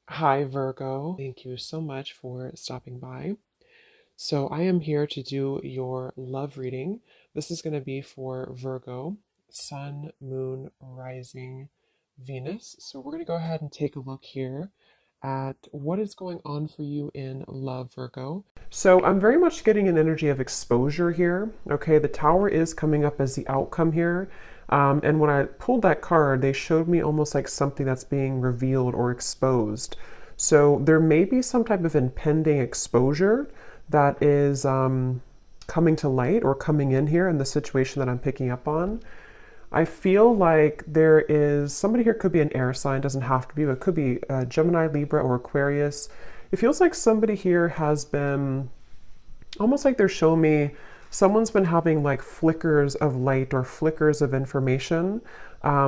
Hi, Virgo. Thank you so much for stopping by. So, I am here to do your love reading. This is going to be for Virgo, Sun, Moon, Rising, Venus. So, we're going to go ahead and take a look here at what is going on for you in love, Virgo. So, I'm very much getting an energy of exposure here. Okay, the Tower is coming up as the outcome here. And when I pulled that card, they showed me almost like something that's being revealed or exposed. So there may be some type of impending exposure that is coming to light or coming in here in the situation that I'm picking up on. I feel like there is somebody here, could be an air sign, doesn't have to be, but it could be Gemini, Libra, or Aquarius. It feels like somebody here has been almost like they're showing me someone's been having like flickers of light or flickers of information,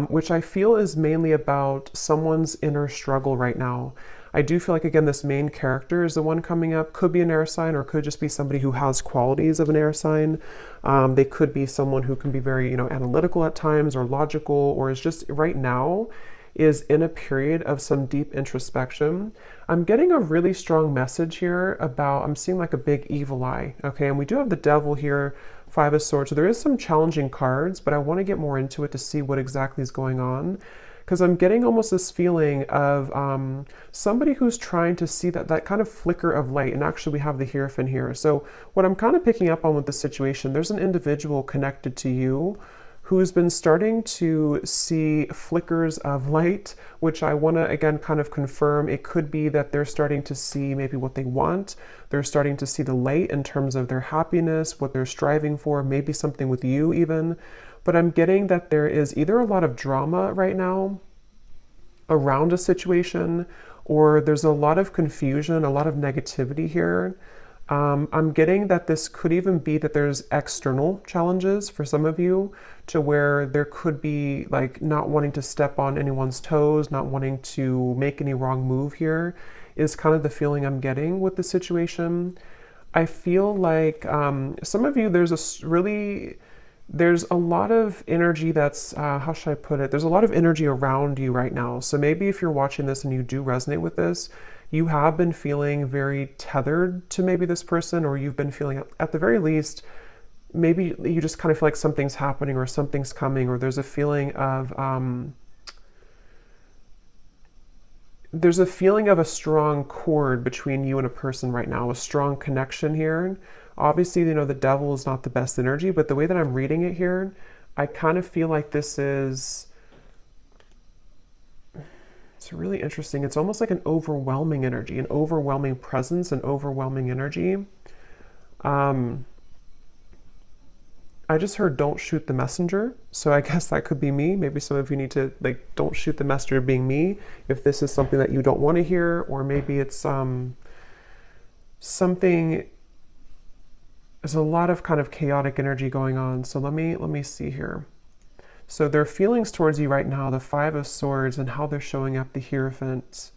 which I feel is mainly about someone's inner struggle right now. I do feel like, again, this main character is the one coming up. Could be an air sign or could just be somebody who has qualities of an air sign. They could be someone who can be very, analytical at times or logical, or is just right now is in a period of some deep introspection. I'm getting a really strong message here about, I'm seeing like a big evil eye, okay? And we do have the devil here, Five of Swords. So there is some challenging cards, but I want to get more into it to see what exactly is going on. Because I'm getting almost this feeling of somebody who's trying to see that kind of flicker of light. And actually we have the Hierophant here. So what I'm kind of picking up on with the situation, there's an individual connected to you who's been starting to see flickers of light, which I want to again kind of confirm. It could be that they're starting to see maybe what they want. They're starting to see the light in terms of their happiness, what they're striving for, maybe something with you even. But I'm getting that there is either a lot of drama right now around a situation, or there's a lot of confusion, a lot of negativity here. I'm getting that this could even be that there's external challenges for some of you, to where there could be like not wanting to step on anyone's toes, not wanting to make any wrong move here, is kind of the feeling I'm getting with the situation. I feel like some of you, there's a lot of energy that's, how should I put it? There's a lot of energy around you right now. So maybe if you're watching this and you do resonate with this, you have been feeling very tethered to maybe this person, or you've been feeling, at the very least, maybe you just kind of feel like something's happening or something's coming, or there's a feeling of, a strong cord between you and a person right now, a strong connection here. Obviously, the devil is not the best energy, but the way that I'm reading it here, I kind of feel like this is, it's really interesting. It's almost like an overwhelming energy, an overwhelming presence, an overwhelming energy. I just heard don't shoot the messenger. So I guess that could be me. Maybe some of you need to like, don't shoot the messenger being me, if this is something that you don't want to hear, or maybe it's something, there's a lot of kind of chaotic energy going on. So let me see here. So their feelings towards you right now, the Five of Swords, and how they're showing up, the Hierophant.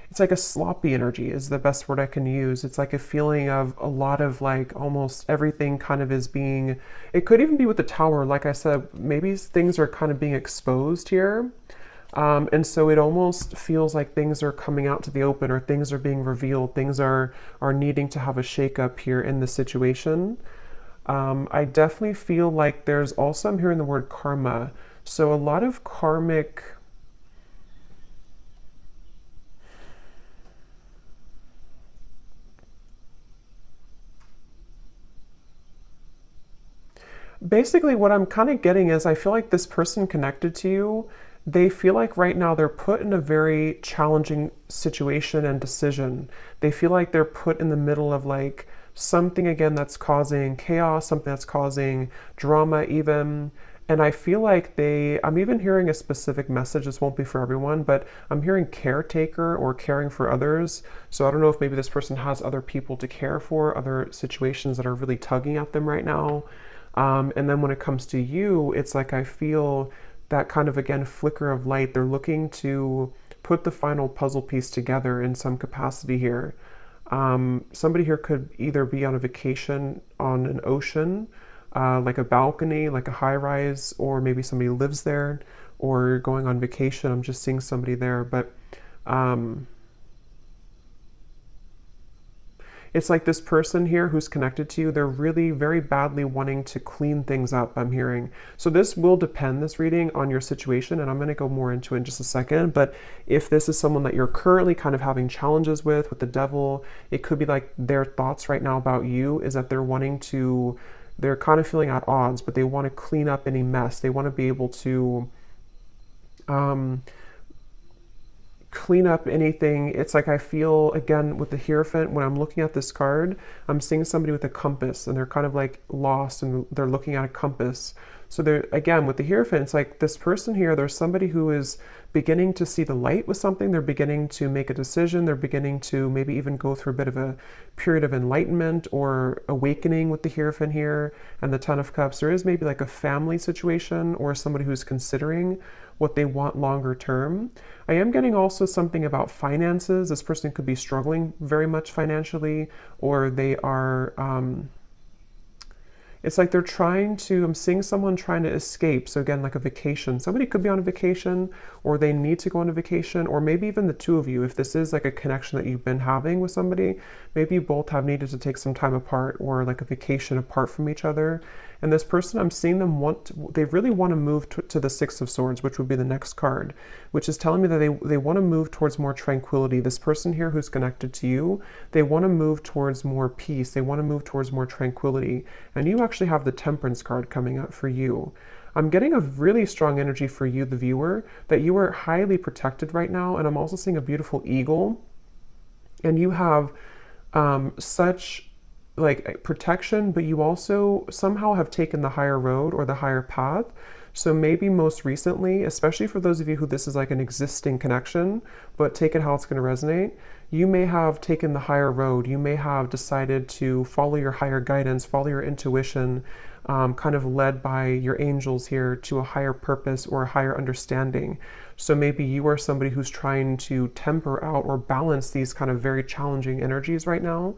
It's like a sloppy energy is the best word I can use. It's like a feeling of a lot of like almost everything kind of is being, it could even be with the Tower. Like I said, maybe things are kind of being exposed here. And so it almost feels like things are coming out to the open, or things are being revealed. Things are needing to have a shakeup here in the situation. I definitely feel like there's also, I'm hearing the word karma. So a lot of karmic, basically what I'm kind of getting is, I feel like this person connected to you, they feel like right now they're put in a very challenging situation and decision. They feel like they're put in the middle of like something, again, that's causing chaos, something that's causing drama even. And I feel like I'm even hearing a specific message. This won't be for everyone, but I'm hearing caretaker or caring for others. So I don't know if maybe this person has other people to care for, other situations that are really tugging at them right now. And then when it comes to you, it's like I feel that kind of, again, flicker of light. They're looking to put the final puzzle piece together in some capacity here. Somebody here could either be on a vacation on an ocean, like a balcony, like a high rise, or maybe somebody lives there. or you're going on vacation. I'm just seeing somebody there, but it's like this person here who's connected to you, they're really very badly wanting to clean things up, I'm hearing. So this will depend, this reading, on your situation, and I'm going to go more into it in just a second. But if this is someone that you're currently kind of having challenges with the devil, it could be like their thoughts right now about you is that they're kind of feeling at odds, but they want to clean up any mess. They want to be able to clean up anything. It's like I feel, again, with the Hierophant, when I'm looking at this card, I'm seeing somebody with a compass, and they're kind of like lost, and they're looking at a compass. So they're, again, with the Hierophant, it's like this person here, there's somebody who is beginning to see the light with something. They're beginning to make a decision. They're beginning to maybe even go through a bit of a period of enlightenment or awakening with the Hierophant here and the Ten of Cups. There is maybe like a family situation or somebody who's considering what they want longer term. I am getting also something about finances. This person could be struggling very much financially, or they are, it's like they're trying to, I'm seeing someone trying to escape. So again, like a vacation. Somebody could be on a vacation, or they need to go on a vacation, or maybe even the two of you, if this is like a connection that you've been having with somebody, maybe you both have needed to take some time apart, or like a vacation apart from each other. And this person, I'm seeing them they really want to move to the Six of Swords, which would be the next card, which is telling me that they want to move towards more tranquility. This person here who's connected to you, they want to move towards more peace. They want to move towards more tranquility. And you actually have the Temperance card coming up for you. I'm getting a really strong energy for you, the viewer, that you are highly protected right now. And I'm also seeing a beautiful eagle. And you have such like protection, but you also somehow have taken the higher road or the higher path. So maybe most recently, especially for those of you who this is like an existing connection, but take it how it's going to resonate, you may have taken the higher road. You may have decided to follow your higher guidance, follow your intuition, kind of led by your angels here to a higher purpose or a higher understanding. So maybe you are somebody who's trying to temper out or balance these kind of very challenging energies right now.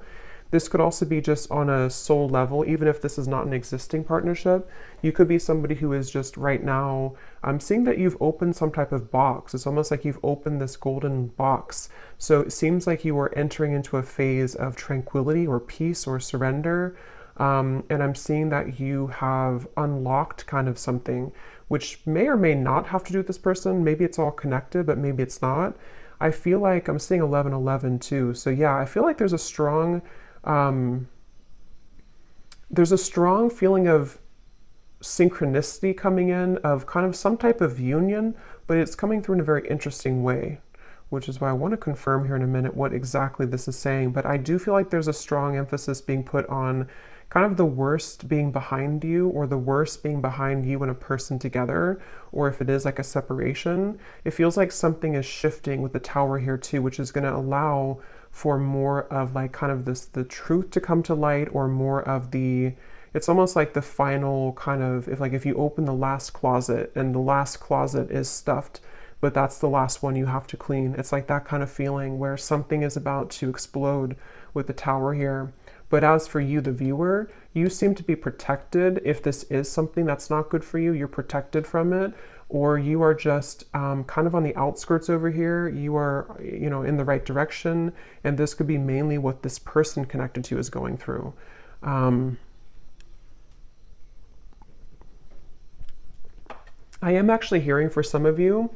This could also be just on a soul level, even if this is not an existing partnership. You could be somebody who is just right now, I'm seeing that you've opened some type of box. It's almost like you've opened this golden box. So it seems like you are entering into a phase of tranquility or peace or surrender. And I'm seeing that you have unlocked kind of something, which may or may not have to do with this person. Maybe it's all connected, but maybe it's not. I feel like I'm seeing 1111 too. So yeah, I feel like there's a strong feeling of synchronicity coming in, of kind of some type of union, but it's coming through in a very interesting way, which is why I want to confirm here in a minute what exactly this is saying. But I do feel like there's a strong emphasis being put on kind of the worst being behind you, or the worst being behind you and a person together, or if it is like a separation, it feels like something is shifting with the Tower here too, which is going to allow for more of like kind of the truth to come to light, or more of it's almost like the final kind of, if you open the last closet and the last closet is stuffed, but that's the last one you have to clean. It's like that kind of feeling where something is about to explode with the Tower here. But as for you, the viewer, you seem to be protected. If this is something that's not good for you, you're protected from it, or you are just kind of on the outskirts over here. You are, in the right direction, and this could be mainly what this person connected to is going through. I am actually hearing for some of you,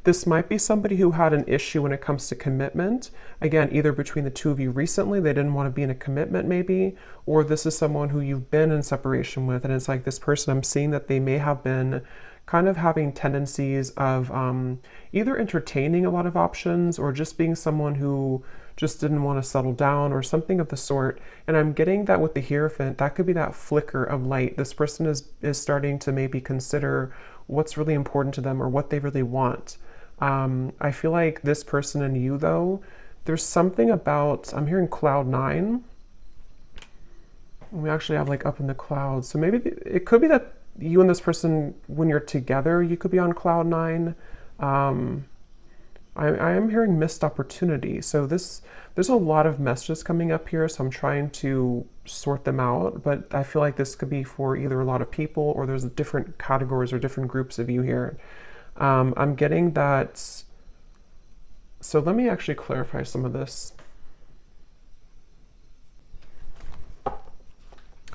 this might be somebody who had an issue when it comes to commitment. Again, either between the two of you recently, they didn't want to be in a commitment maybe, or this is someone who you've been in separation with, and it's like this person, I'm seeing that they may have been kind of having tendencies of either entertaining a lot of options, or just being someone who just didn't want to settle down, or something of the sort. And I'm getting that with the Hierophant, that could be that flicker of light. This person is starting to maybe consider what's really important to them, or what they really want. I feel like this person and you, though, there's something about, I'm hearing cloud 9. We actually have like up in the clouds. So maybe it could be that you and this person, when you're together, you could be on cloud 9. I am hearing missed opportunity. So there's a lot of messages coming up here, so I'm trying to sort them out. But I feel like this could be for either a lot of people, or there's different categories or different groups of you here. I'm getting that. So let me actually clarify some of this.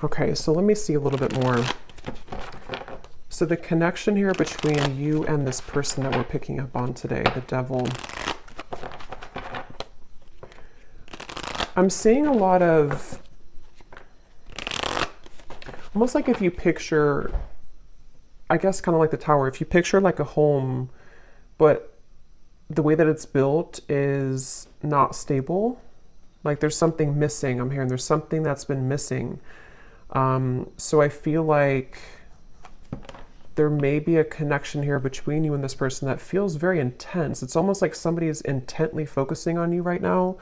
Okay, so let me see a little bit more. So the connection here between you and this person that we're picking up on today, the devil. I'm seeing a lot of, almost like if you picture, I guess kind of like the tower, if you picture like a home, but the way that it's built is not stable. Like there's something missing. I'm hearing there's something that's been missing. So I feel like there may be a connection here between you and this person that feels very intense. It's almost like somebody is intently focusing on you right now,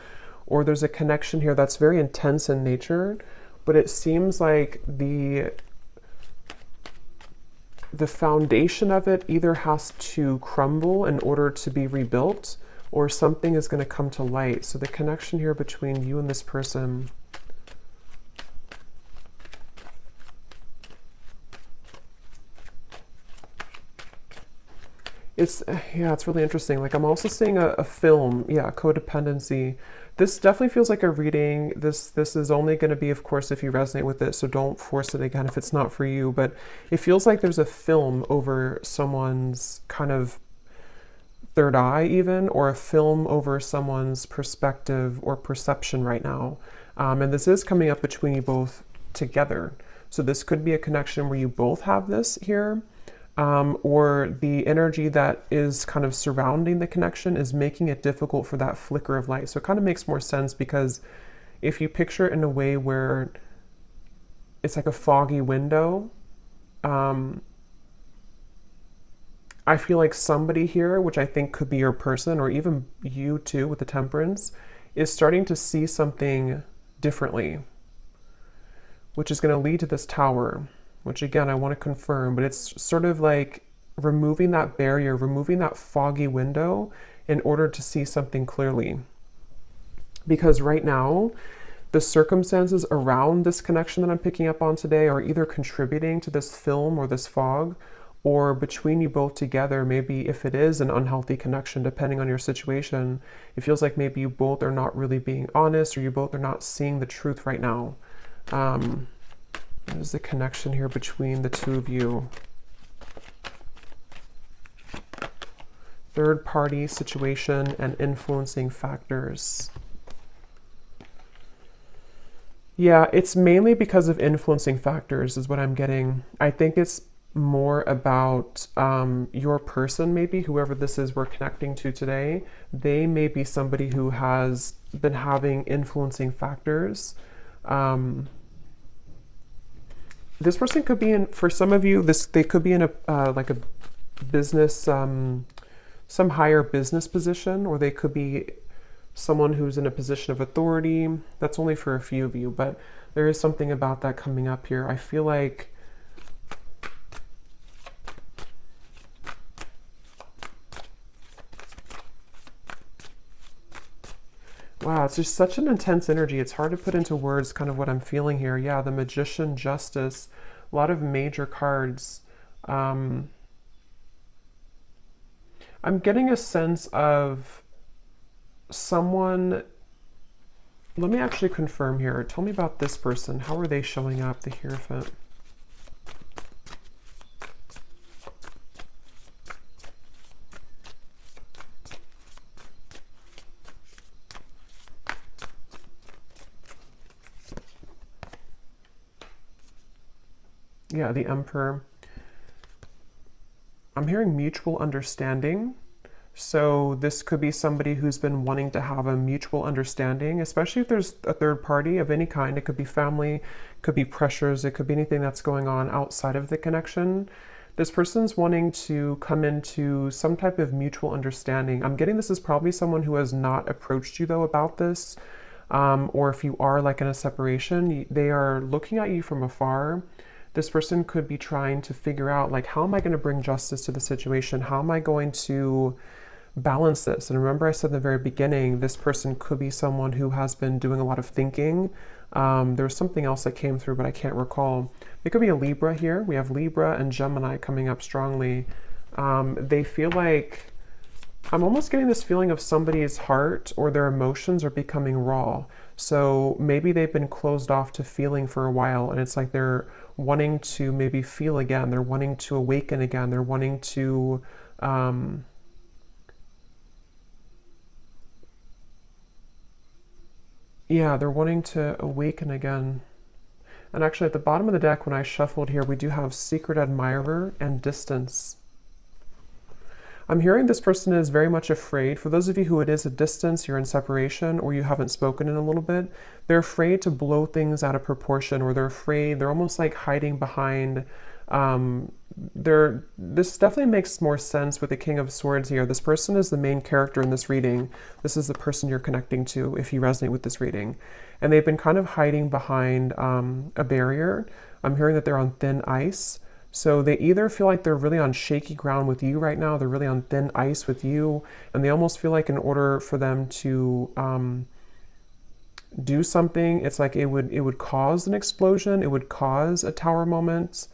or there's a connection here that's very intense in nature, but it seems like the foundation of it either has to crumble in order to be rebuilt, or something is going to come to light. So the connection here between you and this person, it's really interesting. Like I'm also seeing a film, codependency. This definitely feels like a reading. This is only going to be, of course, if you resonate with it, so don't force it again if it's not for you, but it feels like there's a film over someone's kind of third eye even, or a film over someone's perspective or perception right now. And this is coming up between you both together. So this could be a connection where you both have this here. Or the energy that is kind of surrounding the connection is making it difficult for that flicker of light. So it kind of makes more sense, because if you picture it in a way where it's like a foggy window, I feel like somebody here, which I think could be your person, or even you too with the Temperance, is starting to see something differently, which is going to lead to this Tower, which again, I want to confirm, but it's sort of like removing that barrier, removing that foggy window in order to see something clearly. Because right now, the circumstances around this connection that I'm picking up on today are either contributing to this film or this fog, or between you both together, maybe if it is an unhealthy connection, depending on your situation, it feels like maybe you both are not really being honest, or you both are not seeing the truth right now. What is the connection here between the two of you? Third party situation and influencing factors. Yeah, it's mainly because of influencing factors is what I'm getting. I think it's more about your person, maybe, whoever this is we're connecting to today. They may be somebody who has been having influencing factors. This person could be in, for some of you, they could be in a like a business, some higher business position, or they could be someone who's in a position of authority. That's only for a few of you, but there is something about that coming up here. I feel like wow, it's just such an intense energy. It's hard to put into words kind of what I'm feeling here. Yeah, the Magician, Justice, a lot of major cards. I'm getting a sense of someone. Let me actually confirm here. Tell me about this person. How are they showing up, the Hierophant? Yeah, the Emperor. I'm hearing mutual understanding. So this could be somebody who's been wanting to have a mutual understanding, especially if there's a third party of any kind. It could be family, could be pressures, it could be anything that's going on outside of the connection. This person's wanting to come into some type of mutual understanding. I'm getting this is probably someone who has not approached you though about this. Or if you are like in a separation, they are looking at you from afar. This person could be trying to figure out, like, how am I going to bring justice to the situation? How am I going to balance this? And remember I said in the very beginning, this person could be someone who has been doing a lot of thinking. There's something else that came through, but I can't recall. It could be a Libra here. We have Libra and Gemini coming up strongly. They feel like, I'm almost getting this feeling of somebody's heart or their emotions are becoming raw. So maybe they've been closed off to feeling for a while, and it's like they're wanting to maybe feel again. They're wanting to awaken again. They're wanting to, yeah, they're wanting to awaken again. And actually, at the bottom of the deck, when I shuffled here, we do have Secret Admirer and Distance. I'm hearing this person is very much afraid. For those of you who it is a distance, you're in separation, or you haven't spoken in a little bit, they're afraid to blow things out of proportion, or they're afraid, they're almost like hiding behind, this definitely makes more sense with the King of Swords here. This person is the main character in this reading. This is the person you're connecting to if you resonate with this reading. And they've been kind of hiding behind a barrier. I'm hearing that they're on thin ice. So they either feel like they're really on shaky ground with you right now, they're really on thin ice with you, and they almost feel like in order for them to do something, it's like it would cause an explosion, it would cause a tower moment.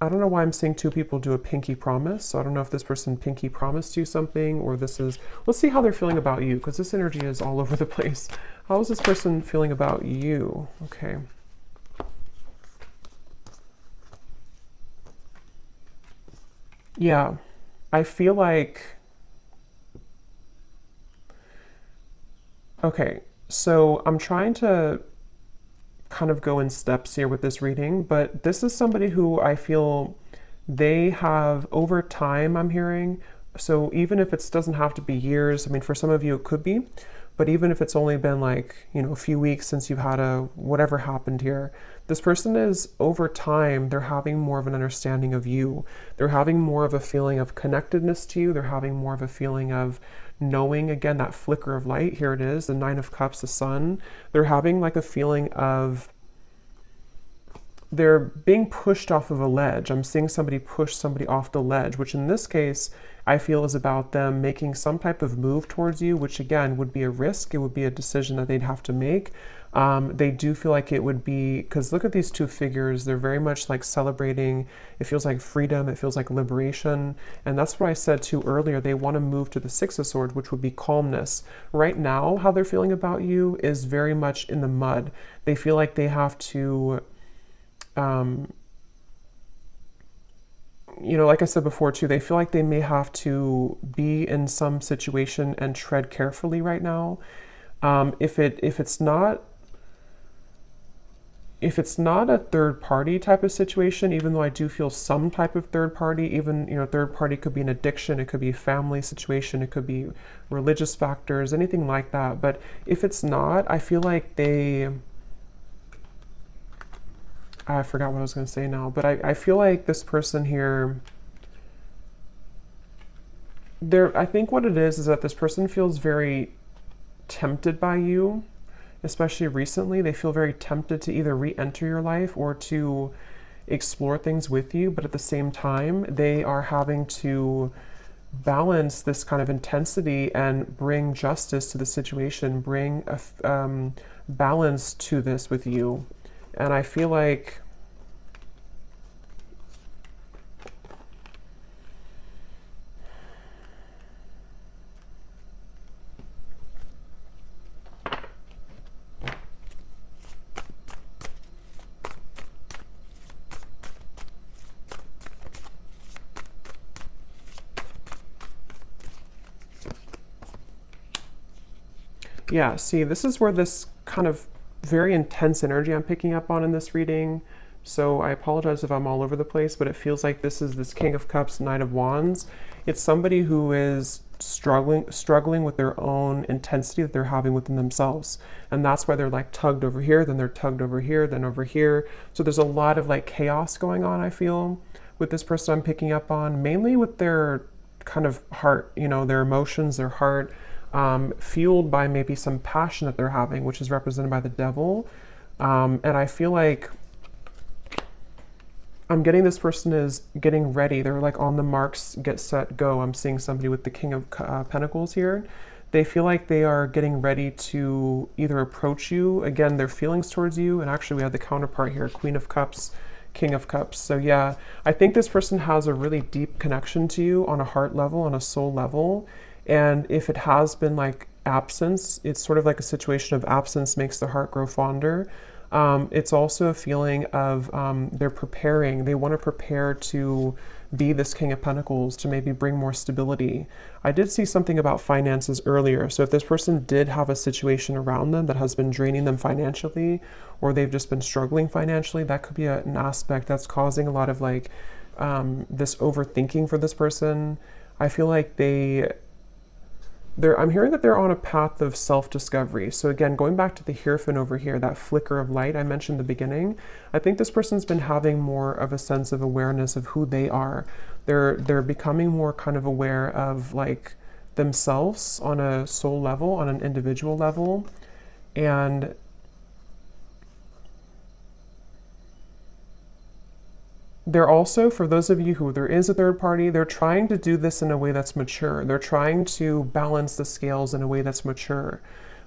I don't know why I'm seeing two people do a pinky promise, so I don't know if this person pinky promised you something, or this is, let's see how they're feeling about you, because this energy is all over the place. How is this person feeling about you? Okay. Yeah, I feel like, okay, so I'm trying to kind of go in steps here with this reading, but this is somebody who I feel they have over time, I'm hearing. So even if it doesn't have to be years, I mean, for some of you it could be, but even if it's only been like, you know, a few weeks since you've had a whatever happened here, this person is over time, they're having more of an understanding of you. They're having more of a feeling of connectedness to you. They're having more of a feeling of knowing, again, that flicker of light. Here it is, the Nine of Cups, the sun. They're having like a feeling of they're being pushed off of a ledge. I'm seeing somebody push somebody off the ledge, which in this case, I feel is about them making some type of move towards you, which again would be a risk. It would be a decision that they'd have to make. They do feel like it would be, because look at these two figures, they're very much like celebrating. It feels like freedom, it feels like liberation. And that's what I said too earlier. They want to move to the Six of Swords, which would be calmness. Right now, how they're feeling about you is very much in the mud. They feel like they have to, you know, like I said before too, they feel like they may have to be in some situation and tread carefully right now. If it's not a third party type of situation, even though I do feel some type of third party, even, you know, third party could be an addiction, it could be a family situation, it could be religious factors, anything like that. But if it's not, I feel like I forgot what I was going to say now, but I feel like this person here, I think what it is that this person feels very tempted by you, especially recently. They feel very tempted to either re-enter your life or to explore things with you, but at the same time, they are having to balance this kind of intensity and bring justice to the situation, bring a balance to this with you. And I feel like yeah, see, this is where this kind of very intense energy I'm picking up on in this reading. So I apologize if I'm all over the place, but it feels like this is this King of Cups, Knight of Wands. It's somebody who is struggling with their own intensity that they're having within themselves. And that's why they're like tugged over here, then they're tugged over here, then over here. So there's a lot of like chaos going on, I feel, with this person I'm picking up on, mainly with their kind of heart, you know, their emotions, their heart, fueled by maybe some passion that they're having, which is represented by the devil. And I feel like I'm getting this person is getting ready. They're like on the marks, get set, go. I'm seeing somebody with the King of Pentacles here. They feel like they are getting ready to either approach you, again, their feelings towards you. And actually we have the counterpart here, Queen of Cups King of Cups. So yeah, I think this person has a really deep connection to you on a heart level, on a soul level. And if it has been like absence, it's sort of like a situation of absence makes the heart grow fonder. It's also a feeling of they're preparing, they want to prepare to be this King of Pentacles, to maybe bring more stability. I did see something about finances earlier. So if this person did have a situation around them that has been draining them financially, or they've just been struggling financially, that could be an aspect that's causing a lot of like this overthinking for this person. I feel like I'm hearing that they're on a path of self-discovery. So again, going back to the Hierophant over here, that flicker of light I mentioned in the beginning, I think this person's been having more of a sense of awareness of who they are. They're becoming more kind of aware of like themselves on a soul level, on an individual level. And they're also, for those of you who there is a third party, they're trying to do this in a way that's mature. They're trying to balance the scales in a way that's mature.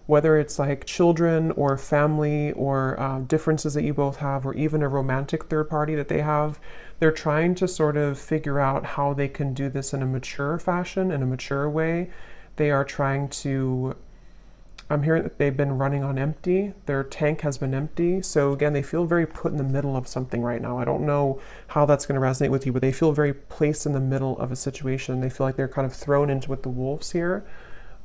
Whether it's like children or family or differences that you both have, or even a romantic third party that they have, they're trying to sort of figure out how they can do this in a mature fashion, in a mature way. They are trying to, I'm hearing that they've been running on empty. Their tank has been empty. So again, they feel very put in the middle of something right now. I don't know how that's going to resonate with you, but they feel very placed in the middle of a situation. They feel like they're kind of thrown into with the wolves here.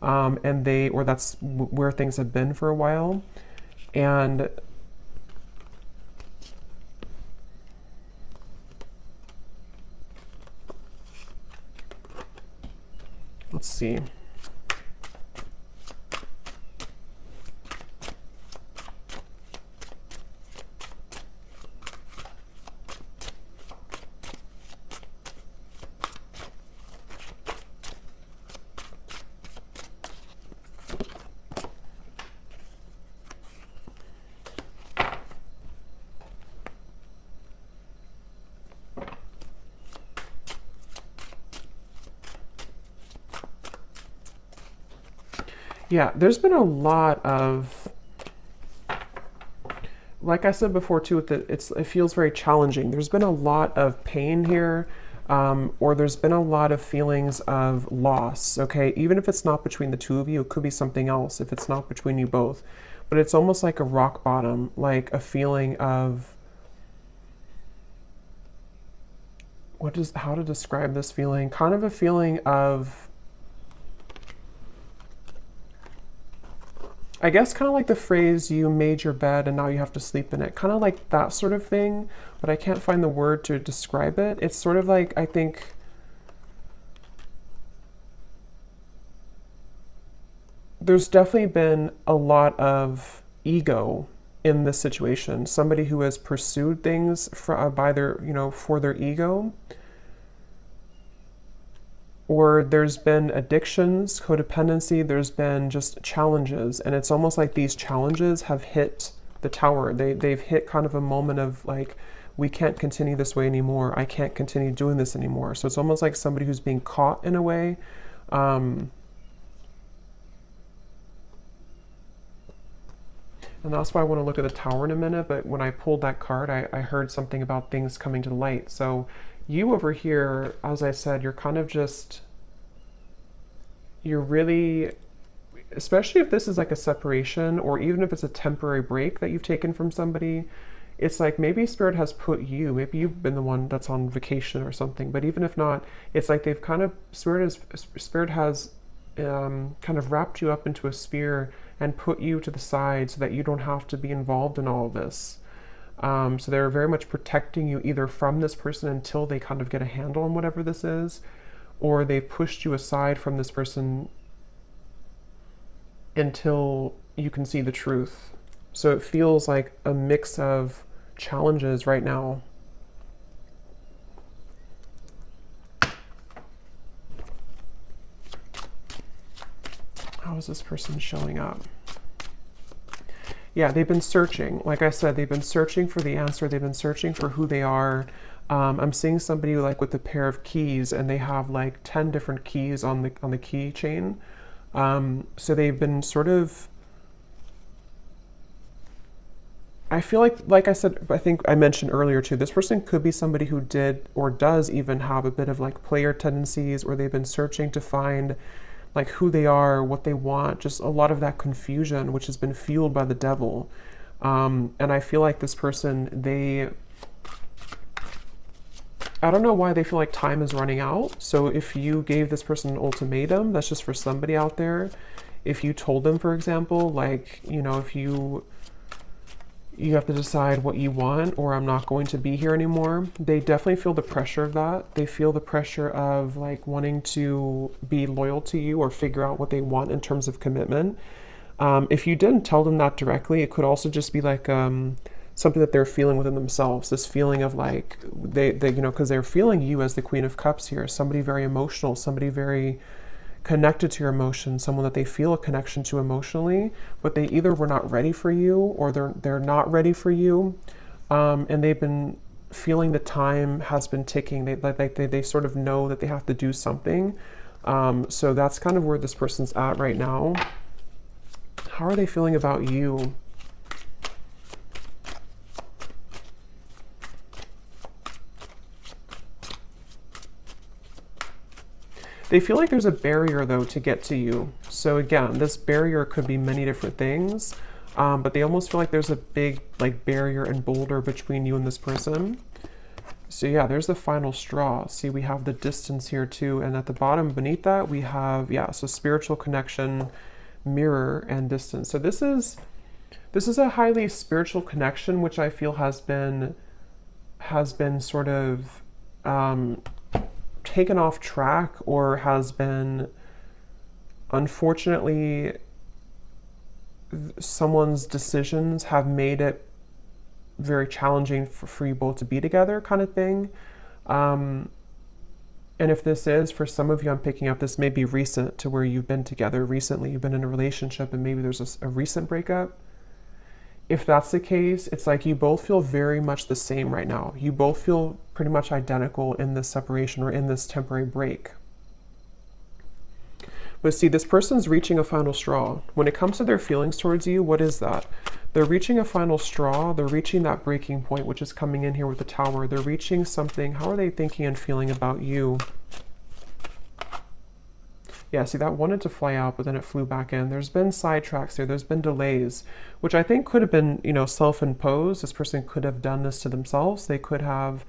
Or that's where things have been for a while. And let's see. Yeah, there's been a lot of, like I said before too, it feels very challenging. There's been a lot of pain here, or there's been a lot of feelings of loss, okay? Even if it's not between the two of you, it could be something else if it's not between you both. But it's almost like a rock bottom, like a feeling of, how to describe this feeling? Kind of a feeling of, I guess kind of like the phrase, you made your bed and now you have to sleep in it. Kind of like that sort of thing, but I can't find the word to describe it. It's sort of like, I think, there's definitely been a lot of ego in this situation. Somebody who has pursued things by their, for their ego. Or there's been addictions, codependency, there's been just challenges. And it's almost like these challenges have hit the tower. They've hit kind of a moment of like, we can't continue this way anymore. I can't continue doing this anymore. So it's almost like somebody who's being caught in a way. And that's why I want to look at the tower in a minute. But when I pulled that card, I heard something about things coming to light. So you over here, as I said, you're kind of just, you're really, especially if this is like a separation, or even if it's a temporary break that you've taken from somebody, it's like maybe Spirit has put you, maybe you've been the one that's on vacation or something, but even if not, it's like they've kind of, Spirit has kind of wrapped you up into a sphere and put you to the side so that you don't have to be involved in all of this. So they're very much protecting you either from this person until they kind of get a handle on whatever this is, or they've pushed you aside from this person until you can see the truth. So it feels like a mix of challenges right now. How is this person showing up? Yeah, they've been searching. Like I said, they've been searching for the answer. They've been searching for who they are. I'm seeing somebody like with a pair of keys, and they have like 10 different keys on the keychain. So they've been sort of, I feel like I said, I think I mentioned earlier too, this person could be somebody who did or does even have a bit of like player tendencies, or they've been searching to find like who they are, what they want, just a lot of that confusion, which has been fueled by the devil. And I feel like this person, I don't know why they feel like time is running out. So if you gave this person an ultimatum, that's just for somebody out there. If you told them, for example, like, you know, if you have to decide what you want, or I'm not going to be here anymore, they definitely feel the pressure of that. They feel the pressure of like wanting to be loyal to you or figure out what they want in terms of commitment. If you didn't tell them that directly, it could also just be like something that they're feeling within themselves. This feeling of like they you know, because they're feeling you as the Queen of Cups here, somebody very emotional, somebody very connected to your emotions, someone that they feel a connection to emotionally, but they either were not ready for you, or they're not ready for you, and they've been feeling the time has been ticking. They sort of know that they have to do something. So that's kind of where this person's at right now. How are they feeling about you? They feel like there's a barrier, though, to get to you. So again, this barrier could be many different things, but they almost feel like there's a big like barrier and boulder between you and this person. So yeah, there's the final straw. See, we have the distance here too, and at the bottom beneath that we have, yeah, so spiritual connection, mirror, and distance. So this is a highly spiritual connection, which I feel has been sort of taken off track, or has been, unfortunately, someone's decisions have made it very challenging for you both to be together, kind of thing. And if this is, for some of you, I'm picking up, this may be recent, to where you've been together recently, you've been in a relationship, and maybe there's a recent breakup. If that's the case, it's like you both feel very much the same right now. You both feel pretty much identical in this separation, or in this temporary break. But see, this person's reaching a final straw. When it comes to their feelings towards you, what is that? They're reaching a final straw. They're reaching that breaking point, which is coming in here with the Tower. They're reaching something. How are they thinking and feeling about you? Yeah, see, that wanted to fly out, but then it flew back in. There's been sidetracks here. There's been delays, which I think could have been, you know, self-imposed. This person could have done this to themselves. They could have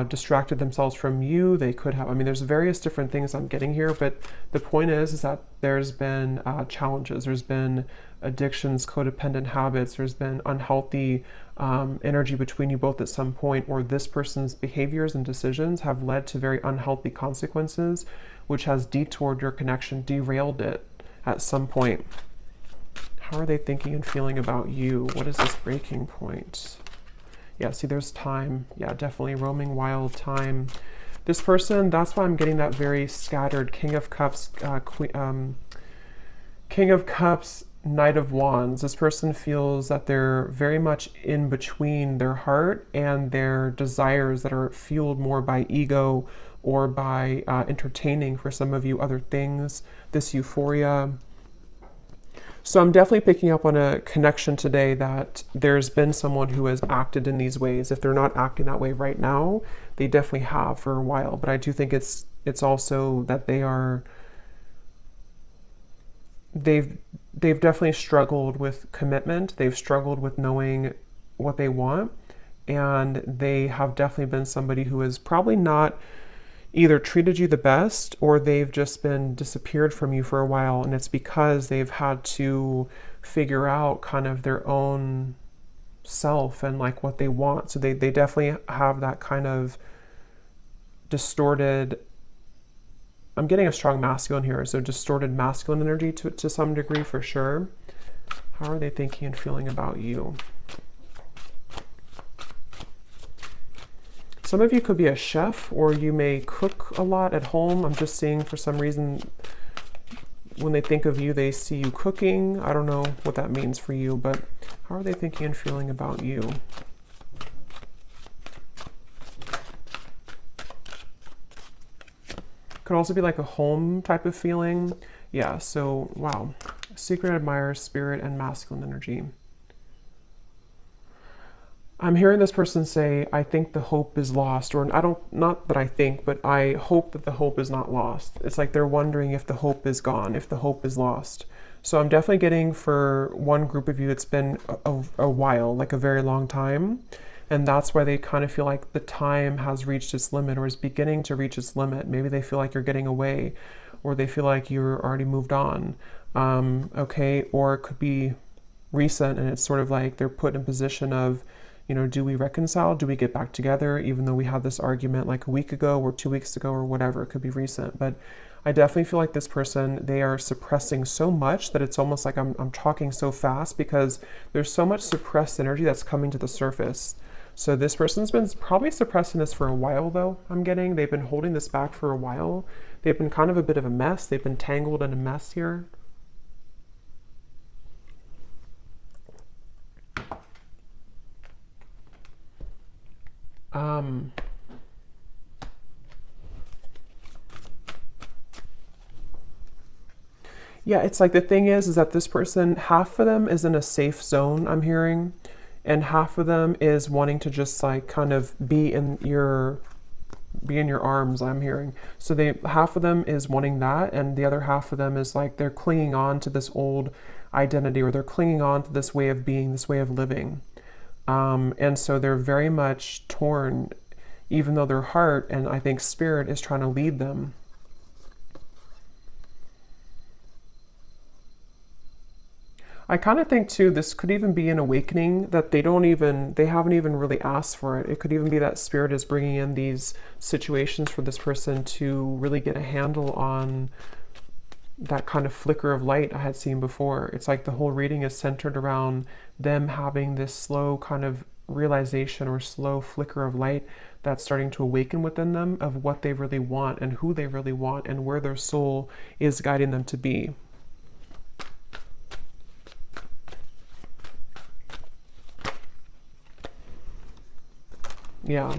distracted themselves from you. They could have, I mean, there's various different things I'm getting here, but the point is that there's been challenges. There's been addictions, codependent habits. There's been unhealthy energy between you both at some point, or this person's behaviors and decisions have led to very unhealthy consequences, which has detoured your connection, derailed it at some point. How are they thinking and feeling about you? What is this breaking point? Yeah, see, there's time. Yeah, definitely roaming wild, time. This person, that's why I'm getting that very scattered King of Cups, King of Cups, Knight of Wands. This person feels that they're very much in between their heart and their desires that are fueled more by ego, or by entertaining, for some of you, other things, this euphoria. So I'm definitely picking up on a connection today that there's been someone who has acted in these ways. If they're not acting that way right now, they definitely have for a while. But I do think it's also that they've definitely struggled with commitment. They've struggled with knowing what they want, and they have definitely been somebody who has probably not either treated you the best, or they've just been disappeared from you for a while, and it's because they've had to figure out kind of their own self and like what they want. So they definitely have that kind of distorted, I'm getting a strong masculine here, so distorted masculine energy to some degree, for sure. How are they thinking and feeling about you? Some of you could be a chef, or you may cook a lot at home. I'm just seeing, for some reason, when they think of you, they see you cooking. I don't know what that means for you, but how are they thinking and feeling about you? Could also be like a home type of feeling. Yeah, so wow. Secret admirer, spirit, and masculine energy. I'm hearing this person say, I think the hope is lost, or I don't, not that I think, but I hope that the hope is not lost. It's like they're wondering if the hope is gone, if the hope is lost. So I'm definitely getting for one group of you, it's been a while, like a very long time. And that's why they kind of feel like the time has reached its limit or is beginning to reach its limit. Maybe they feel like you're getting away, or they feel like you're already moved on. Okay, or it could be recent and it's sort of like they're put in a position of, you know, do we reconcile? Do we get back together? Even though we had this argument like a week ago or 2 weeks ago or whatever, it could be recent. But I definitely feel like this person, they are suppressing so much that it's almost like I'm talking so fast because there's so much suppressed energy that's coming to the surface. So this person's been probably suppressing this for a while though, I'm getting. They've been holding this back for a while. They've been kind of a bit of a mess. They've been tangled in a mess here. Yeah, it's like the thing is that this person, half of them is in a safe zone, I'm hearing, and half of them is wanting to just like kind of be in your arms, I'm hearing. So they half of them is wanting that, and the other half of them is like they're clinging on to this old identity, or they're clinging on to this way of being, this way of living. And so they're very much torn, even though their heart and I think spirit is trying to lead them. I kind of think too, this could even be an awakening that they haven't even really asked for it. It could even be that spirit is bringing in these situations for this person to really get a handle on that kind of flicker of light I had seen before. It's like the whole reading is centered around them having this slow kind of realization or slow flicker of light that's starting to awaken within them of what they really want and who they really want and where their soul is guiding them to be. Yeah.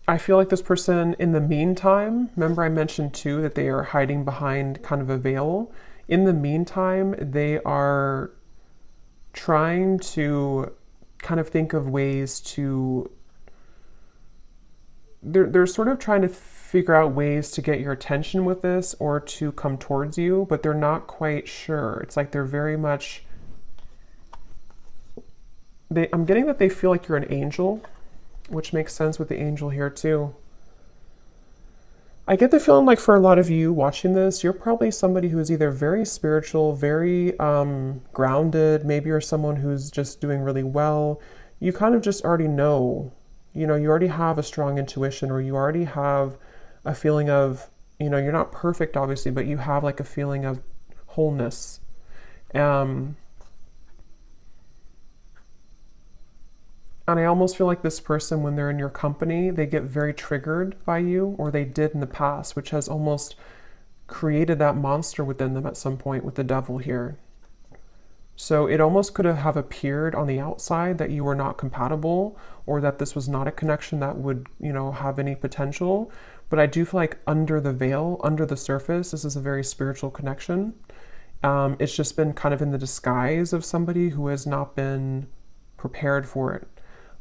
I feel like this person, in the meantime, remember I mentioned too that they are hiding behind kind of a veil. In the meantime, they are trying to kind of think of ways to, they're sort of trying to figure out ways to get your attention with this or to come towards you, but they're not quite sure. It's like they're very much, I'm getting that they feel like you're an angel, which makes sense with the angel here too. I get the feeling like for a lot of you watching this, you're probably somebody who is either very spiritual, very grounded, maybe you're someone who's just doing really well. You kind of just already know, you know, you already have a strong intuition, or you already have a feeling of, you know, you're not perfect obviously, but you have like a feeling of wholeness. And I almost feel like this person, when they're in your company, they get very triggered by you, or they did in the past, which has almost created that monster within them at some point with the devil here. So it almost could have appeared on the outside that you were not compatible, or that this was not a connection that would, you know, have any potential. But I do feel like under the veil, under the surface, this is a very spiritual connection. It's just been kind of in the disguise of somebody who has not been prepared for it.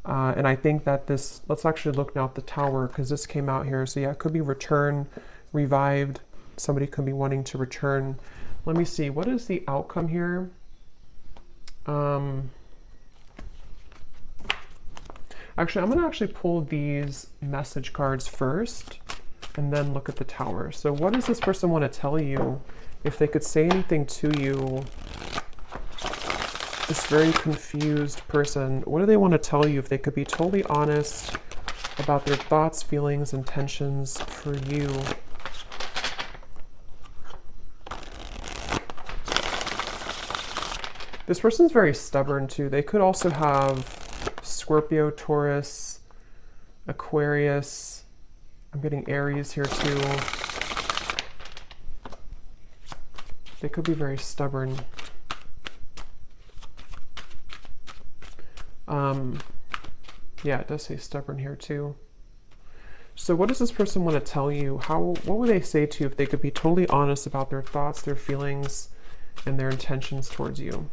And I think that this, let's actually look now at the Tower, because this came out here. So yeah, it could be return, revived. Somebody could be wanting to return. Let me see, what is the outcome here? Actually, I'm gonna actually pull these message cards first and then look at the Tower. So what does this person want to tell you? If they could say anything to you, this very confused person, what do they want to tell you? If they could be totally honest about their thoughts, feelings, intentions for you. This person's very stubborn too. They could also have Scorpio, Taurus, Aquarius. I'm getting Aries here too. They could be very stubborn. Yeah, it does say stubborn here too. So what does this person want to tell you? What would they say to you if they could be totally honest about their thoughts, their feelings, and their intentions towards you.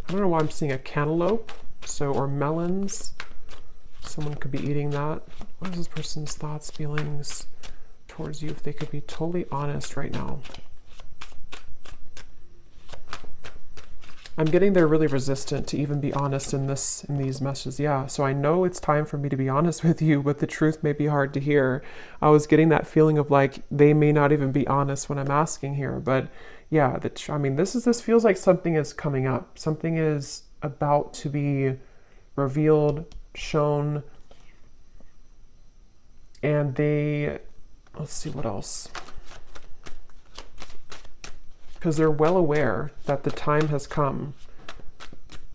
I don't know why I'm seeing a cantaloupe, or melons. Someone could be eating that. What is this person's thoughts, feelings towards you if they could be totally honest right now? I'm getting they're really resistant to even be honest in these messages. Yeah, so I know it's time for me to be honest with you, but the truth may be hard to hear. I was getting that feeling of like they may not even be honest when I'm asking here, but yeah, this feels like something is coming up. Something is about to be revealed, shown, and let's see what else. Because they're well aware that the time has come,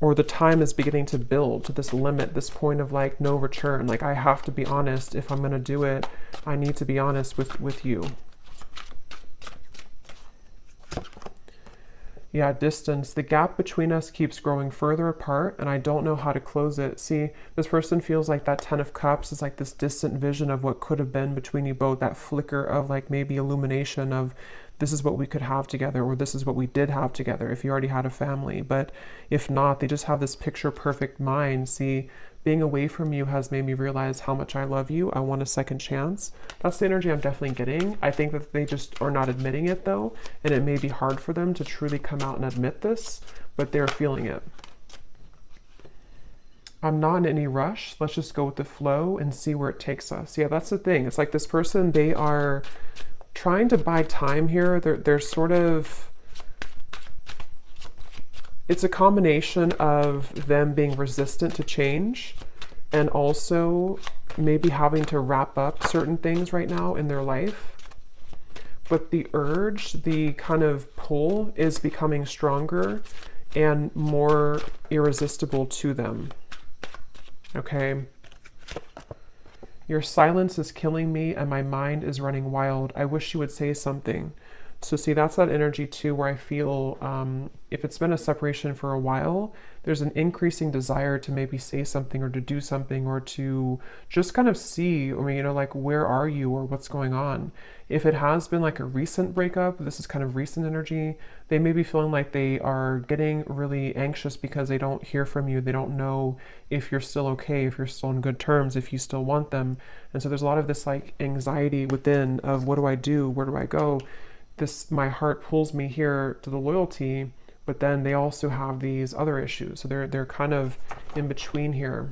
or the time is beginning to build to this limit, this point of like no return. Like I have to be honest. If I'm going to do it, I need to be honest with you. Yeah, distance. The gap between us keeps growing further apart, and I don't know how to close it. See, this person feels like that 10 of Cups is like this distant vision of what could have been between you both, that flicker of like maybe illumination of this is what we could have together, or this is what we did have together if you already had a family. But if not, they just have this picture perfect mind. See, being away from you has made me realize how much I love you. I want a second chance. That's the energy I'm definitely getting. I think that they just are not admitting it though, and it may be hard for them to truly come out and admit this, but they're feeling it. I'm not in any rush. Let's just go with the flow and see where it takes us. Yeah, that's the thing. It's like this person, they are trying to buy time here. They're sort of, it's a combination of them being resistant to change and also maybe having to wrap up certain things right now in their life. But the urge, the kind of pull is becoming stronger and more irresistible to them. Okay. Your silence is killing me and my mind is running wild. I wish you would say something. So see, that's that energy too, where I feel if it's been a separation for a while, there's an increasing desire to maybe say something or to do something or to just kind of see, like where are you or what's going on. If it has been like a recent breakup, this is kind of recent energy, they may be feeling like they are getting really anxious because they don't hear from you. They don't know if you're still okay, if you're still in good terms, if you still want them. And so there's a lot of this like anxiety within of what do I do? Where do I go? My heart pulls me here to the loyalty, but then they also have these other issues. So they're kind of in between here.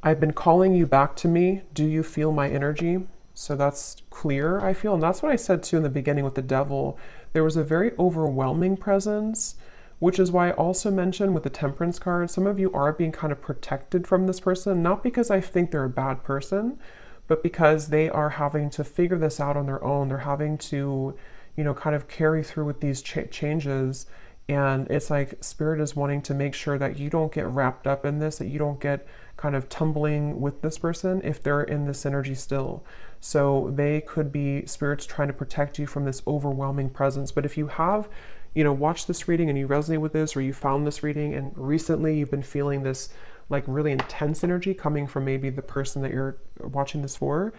I've been calling you back to me. Do you feel my energy? So that's clear, I feel. And that's what I said too in the beginning with the devil. There was a very overwhelming presence, which is why I also mentioned with the Temperance card, some of you are being kind of protected from this person, not because I think they're a bad person, but because they are having to figure this out on their own. They're having to, kind of carry through with these changes. And it's like Spirit is wanting to make sure that you don't get wrapped up in this, that you don't get kind of tumbling with this person if they're in this energy still. So they could be, Spirit's trying to protect you from this overwhelming presence. But if you have, watched this reading and you resonate with this, or you found this reading and recently you've been feeling this like really intense energy coming from maybe the person that you're watching this for,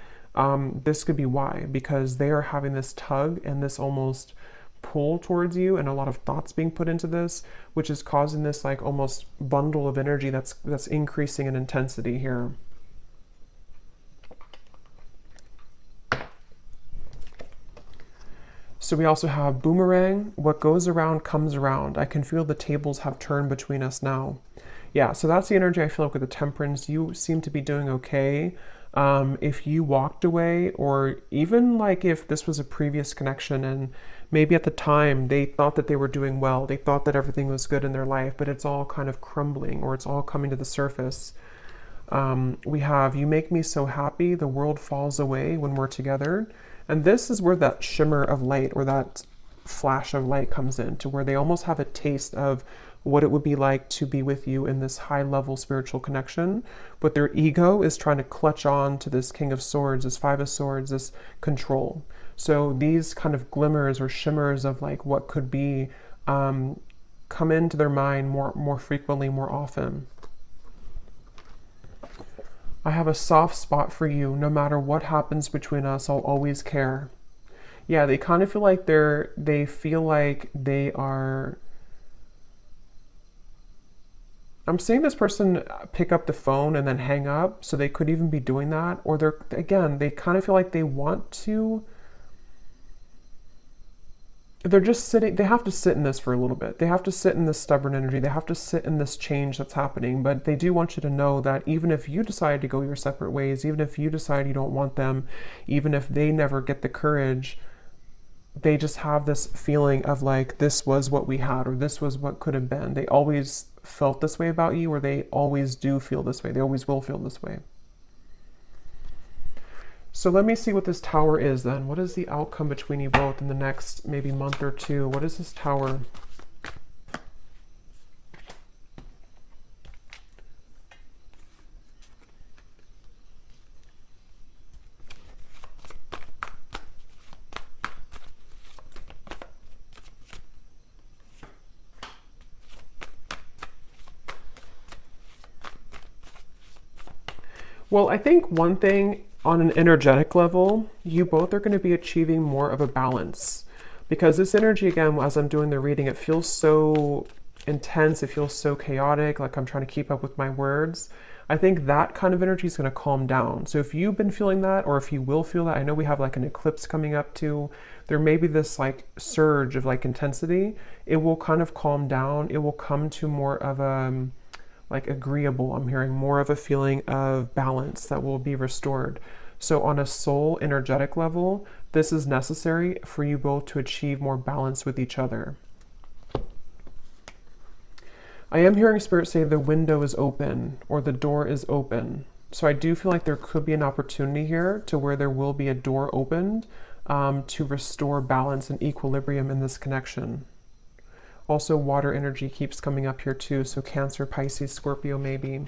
this could be why, because they are having this tug and this almost pull towards you and a lot of thoughts being put into this, which is causing this like almost bundle of energy that's increasing in intensity here. So we also have boomerang. What goes around comes around. I can feel the tables have turned between us now. Yeah, so that's the energy I feel like with the Temperance. You seem to be doing okay. If you walked away, or even like if this was a previous connection and maybe at the time they thought that they were doing well, they thought that everything was good in their life, but it's all kind of crumbling or it's all coming to the surface. We have, you make me so happy, the world falls away when we're together. And this is where that shimmer of light or that flash of light comes in, to where they almost have a taste of what it would be like to be with you in this high level spiritual connection. But their ego is trying to clutch on to this King of Swords, this Five of Swords, this control. So these kind of glimmers or shimmers of like what could be come into their mind more frequently, more often. I have a soft spot for you. No matter what happens between us, I'll always care. Yeah, they kind of feel like they feel like they are. I'm seeing this person pick up the phone and then hang up, so they could even be doing that. Or they kind of feel like they want to. They're just sitting, they have to sit in this for a little bit. They have to sit in this stubborn energy. They have to sit in this change that's happening. But they do want you to know that even if you decide to go your separate ways, even if you decide you don't want them, even if they never get the courage, they just have this feeling of like, this was what we had, or this was what could have been. They always felt this way about you, or they always do feel this way. They always will feel this way. So let me see what this tower is then. What is the outcome between you both in the next maybe month or two? What is this tower? Well, I think one thing on an energetic level, you both are going to be achieving more of a balance, because this energy, again, as I'm doing the reading, it feels so intense. It feels so chaotic, like I'm trying to keep up with my words. I think that kind of energy is going to calm down. So if you've been feeling that, or if you will feel that, I know we have like an eclipse coming up too. There may be this like surge of like intensity. It will kind of calm down. It will come to more of a like agreeable. I'm hearing more of a feeling of balance that will be restored. So on a soul energetic level, this is necessary for you both to achieve more balance with each other. I am hearing Spirit say the window is open, or the door is open. So I do feel like there could be an opportunity here to where there will be a door opened to restore balance and equilibrium in this connection. Also, water energy keeps coming up here too. So Cancer, Pisces, Scorpio, maybe.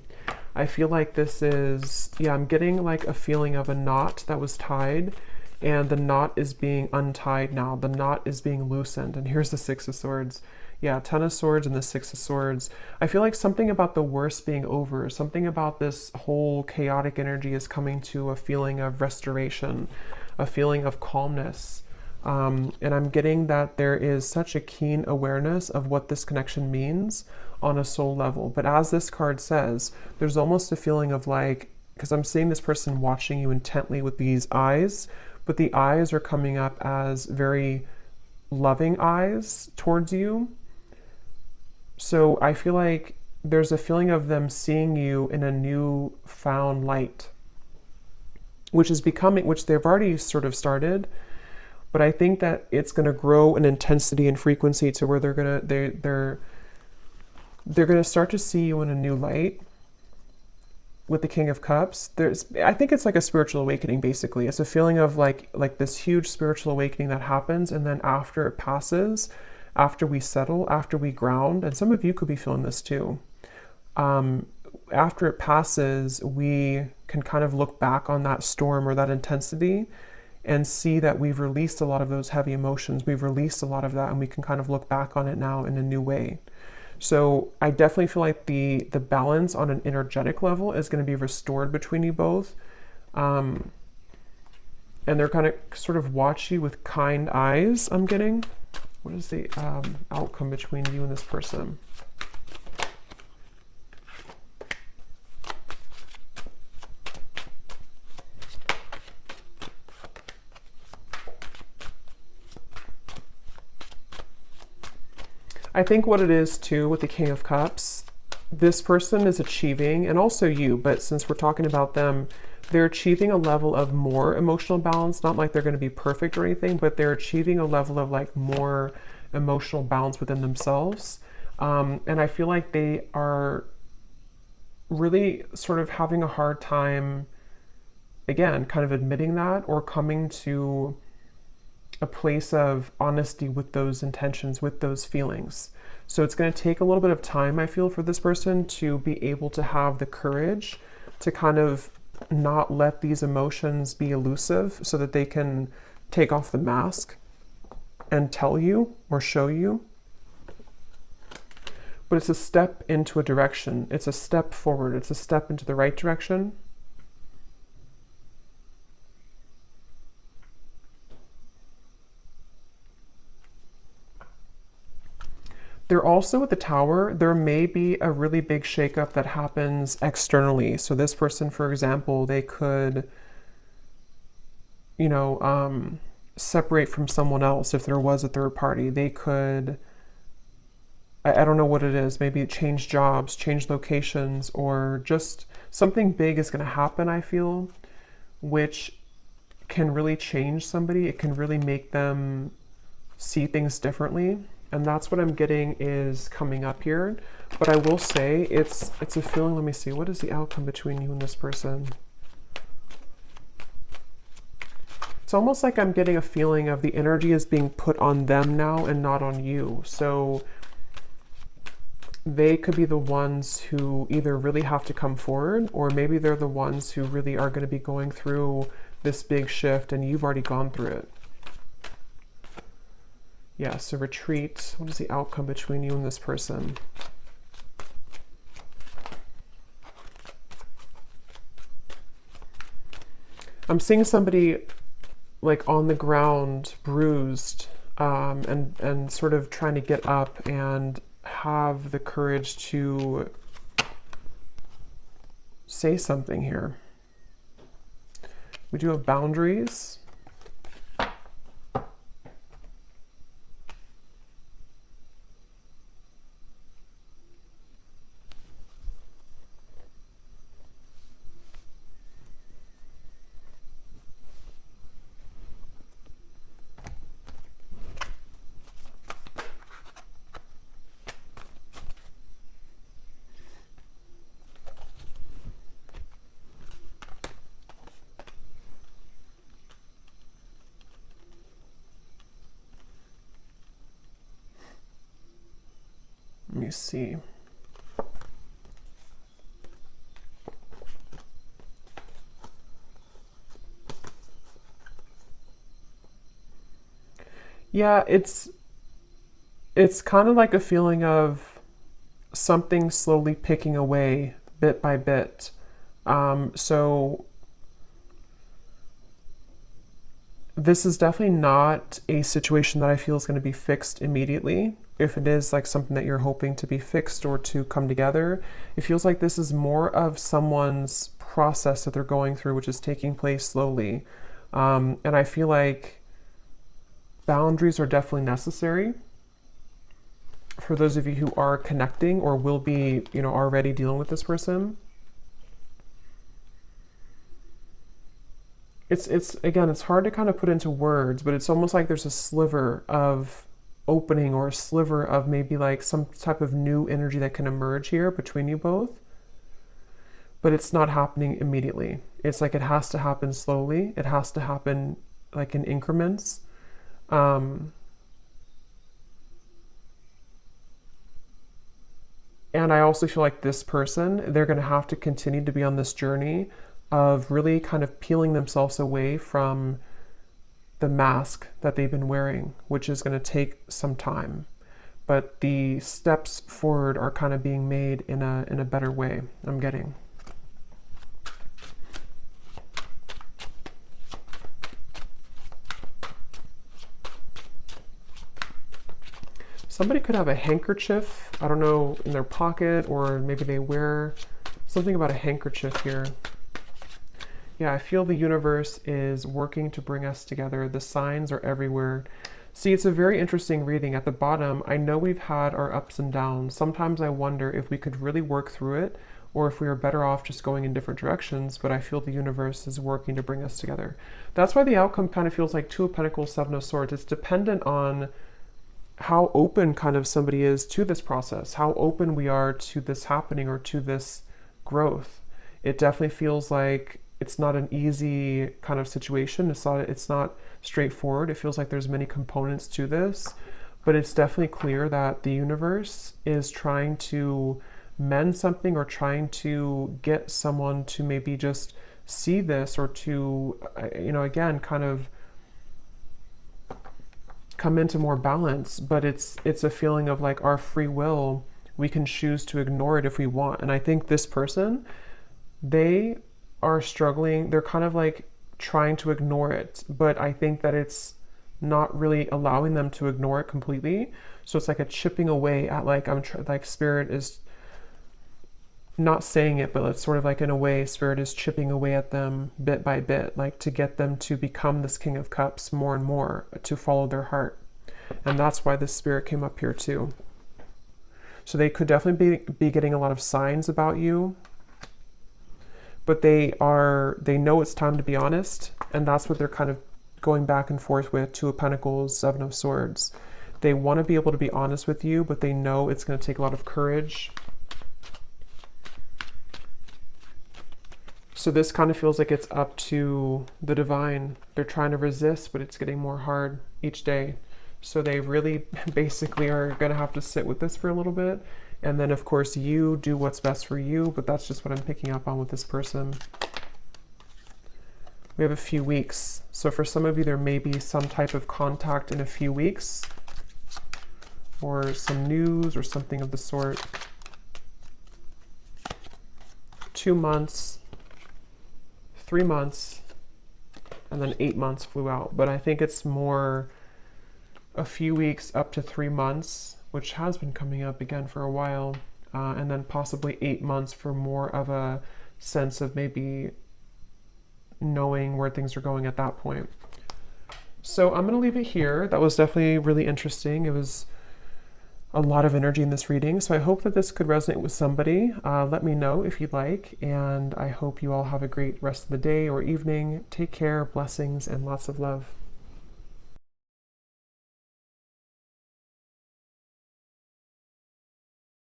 I feel like this is, yeah, I'm getting like a feeling of a knot that was tied, and the knot is being untied now. The knot is being loosened. And here's the Six of Swords. Yeah, Ten of Swords and the Six of Swords. I feel like something about the worst being over, something about this whole chaotic energy is coming to a feeling of restoration, a feeling of calmness. And I'm getting that there is such a keen awareness of what this connection means on a soul level. But as this card says, there's almost a feeling of like, because I'm seeing this person watching you intently with these eyes, but the eyes are coming up as very loving eyes towards you. So I feel like there's a feeling of them seeing you in a new found light, which they've already sort of started. But I think that it's going to grow in intensity and frequency to where they're going to start to see you in a new light. With the King of Cups, I think it's like a spiritual awakening. Basically, it's a feeling of like this huge spiritual awakening that happens, and then after it passes, after we settle, after we ground, and some of you could be feeling this too. After it passes, we can kind of look back on that storm or that intensity and see that we've released a lot of those heavy emotions. We've released a lot of that, and we can kind of look back on it now in a new way. So I definitely feel like the balance on an energetic level is going to be restored between you both. And they're going to sort of watch you with kind eyes, I'm getting. What is the outcome between you and this person? I think what it is too with the King of Cups, this person is achieving, and also you, but since we're talking about them, they're achieving a level of more emotional balance. Not like they're going to be perfect or anything, but they're achieving a level of like more emotional balance within themselves. And I feel like they are really sort of having a hard time, again, kind of admitting that or coming to a place of honesty with those intentions, with those feelings. So it's going to take a little bit of time, I feel, for this person to be able to have the courage to kind of not let these emotions be elusive, so that they can take off the mask and tell you or show you. but it's a step into a direction. It's a step forward. It's a step into the right direction. They're also at the Tower. There may be a really big shakeup that happens externally. So this person, for example, they could, you know, separate from someone else if there was a third party. They could, I don't know what it is, maybe change jobs, change locations, or just something big is going to happen, I feel, which can really change somebody. It can really make them see things differently. And that's what I'm getting is coming up here. But I will say it's a feeling. Let me see. What is the outcome between you and this person? It's almost like I'm getting a feeling of the energy is being put on them now and not on you. So they could be the ones who either really have to come forward, or maybe they're the ones who really are going to be going through this big shift and you've already gone through it. Yeah, so retreat. What is the outcome between you and this person? I'm seeing somebody like on the ground, bruised, and sort of trying to get up and have the courage to say something here. We do have boundaries. Let me see. Yeah, it's kind of like a feeling of something slowly picking away bit by bit. So this is definitely not a situation that I feel is going to be fixed immediately. If it is like something that you're hoping to be fixed or to come together, it feels like this is more of someone's process that they're going through, which is taking place slowly. And I feel like boundaries are definitely necessary for those of you who are connecting or will be, you know, already dealing with this person. It's again, it's hard to kind of put into words, but it's almost like there's a sliver of opening or a sliver of maybe like some type of new energy that can emerge here between you both. But it's not happening immediately. It's like it has to happen slowly. It has to happen like in increments. And I also feel like this person, they're going to have to continue to be on this journey of really kind of peeling themselves away from the mask that they've been wearing, which is going to take some time. But the steps forward are kind of being made in a better way, I'm getting. Somebody could have a handkerchief, I don't know, in their pocket, or maybe they wear something about a handkerchief here. Yeah, I feel the universe is working to bring us together. The signs are everywhere. See, it's a very interesting reading. At the bottom, I know we've had our ups and downs. Sometimes I wonder if we could really work through it, or if we are better off just going in different directions, but I feel the universe is working to bring us together. That's why the outcome kind of feels like Two of Pentacles, Seven of Swords. It's dependent on how open kind of somebody is to this process, how open we are to this happening or to this growth. It definitely feels like it's not an easy kind of situation. It's not straightforward. It feels like there's many components to this, but it's definitely clear that the universe is trying to mend something or trying to get someone to maybe just see this or to, you know, again, kind of come into more balance. But it's a feeling of like our free will we can choose to ignore it if we want. And I think this person, they are struggling. They're kind of like trying to ignore it, but I think that it's not really allowing them to ignore it completely. So it's like a chipping away at, like, like spirit is not saying it, but it's sort of like, in a way, spirit is chipping away at them bit by bit, like to get them to become this King of Cups more and more, to follow their heart. And that's why this spirit came up here too. So they could definitely be getting a lot of signs about you, but they know it's time to be honest, and that's what they're kind of going back and forth with. Two of Pentacles, Seven of Swords. They want to be able to be honest with you, but they know it's going to take a lot of courage. So this kind of feels like it's up to the divine. They're trying to resist, but it's getting more hard each day. So they really basically are going to have to sit with this for a little bit. And then, of course, you do what's best for you, but that's just what I'm picking up on with this person. We have a few weeks. So for some of you, there may be some type of contact in a few weeks, or some news or something of the sort. 2 months, 3 months, and then 8 months flew out. But I think it's more a few weeks up to 3 months, which has been coming up again for a while, and then possibly 8 months for more of a sense of maybe knowing where things are going at that point. So I'm going to leave it here. That was definitely really interesting. It was a lot of energy in this reading, so I hope that this could resonate with somebody. Let me know if you'd like, and I hope you all have a great rest of the day or evening. Take care, blessings, and lots of love.